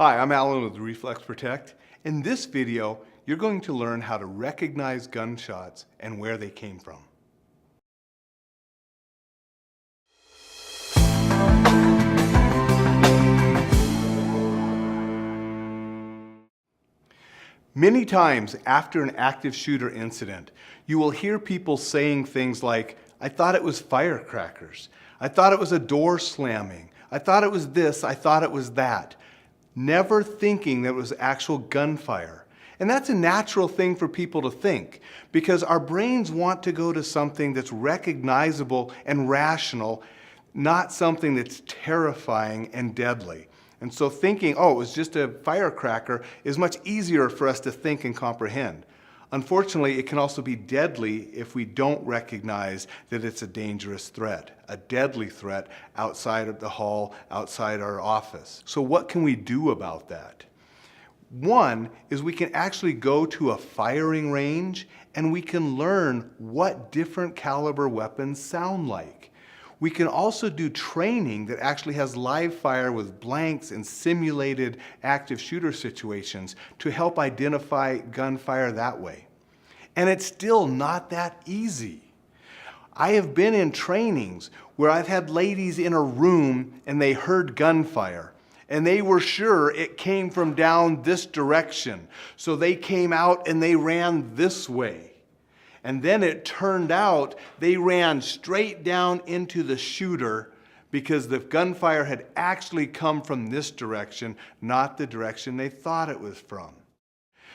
Hi, I'm Alan with Reflex Protect. In this video, you're going to learn how to recognize gunshots and where they came from. Many times after an active shooter incident, you will hear people saying things like, "I thought it was firecrackers. I thought it was a door slamming. I thought it was this. I thought it was that." Never thinking that it was actual gunfire. And that's a natural thing for people to think because our brains want to go to something that's recognizable and rational, not something that's terrifying and deadly. And so thinking, oh, it was just a firecracker is much easier for us to think and comprehend. Unfortunately, it can also be deadly if we don't recognize that it's a dangerous threat, a deadly threat outside of the hall, outside our office. So what can we do about that? One is we can actually go to a firing range and we can learn what different caliber weapons sound like. We can also do training that actually has live fire with blanks and simulated active shooter situations to help identify gunfire that way. And it's still not that easy. I have been in trainings where I've had ladies in a room and they heard gunfire and they were sure it came from down this direction. So they came out and they ran this way. And then it turned out they ran straight down into the shooter because the gunfire had actually come from this direction, not the direction they thought it was from.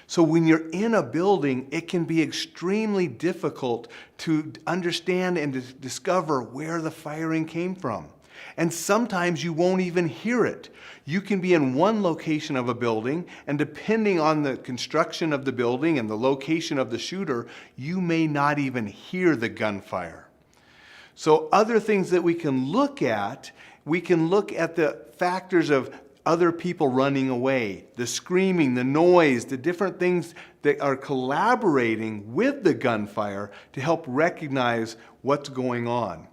So when you're in a building, it can be extremely difficult to understand and to discover where the firing came from. And sometimes you won't even hear it. You can be in one location of a building, and depending on the construction of the building and the location of the shooter, you may not even hear the gunfire. So other things that we can look at the factors of other people running away, the screaming, the noise, the different things that are collaborating with the gunfire to help recognize what's going on.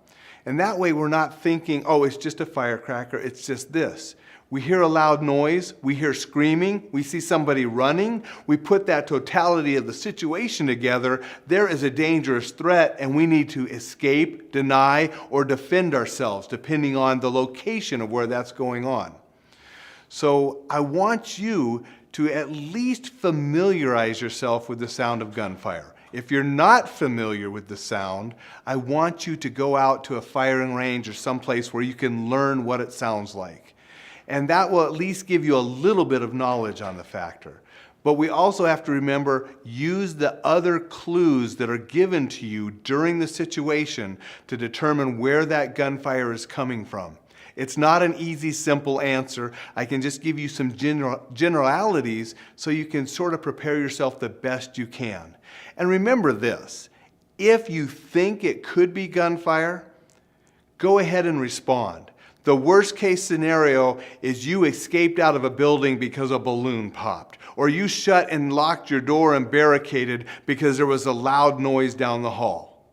And that way we're not thinking, oh, it's just a firecracker, it's just this. We hear a loud noise, we hear screaming, we see somebody running, we put that totality of the situation together, there is a dangerous threat and we need to escape, deny, or defend ourselves depending on the location of where that's going on. So I want you to at least familiarize yourself with the sound of gunfire. If you're not familiar with the sound, I want you to go out to a firing range or someplace where you can learn what it sounds like. And that will at least give you a little bit of knowledge on the factor. But we also have to remember, use the other clues that are given to you during the situation to determine where that gunfire is coming from. It's not an easy, simple answer. I can just give you some generalities so you can sort of prepare yourself the best you can. And remember this, if you think it could be gunfire, go ahead and respond. The worst case scenario is you escaped out of a building because a balloon popped, or you shut and locked your door and barricaded because there was a loud noise down the hall.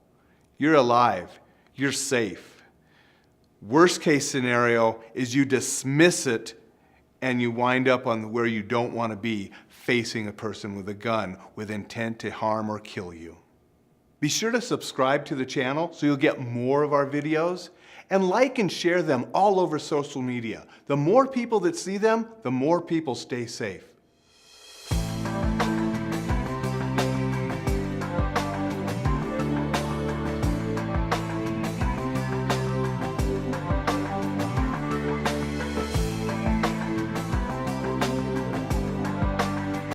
You're alive, you're safe. Worst case scenario is you dismiss it and you wind up on where you don't want to be, facing a person with a gun with intent to harm or kill you. Be sure to subscribe to the channel so you'll get more of our videos, and like and share them all over social media. The more people that see them, the more people stay safe.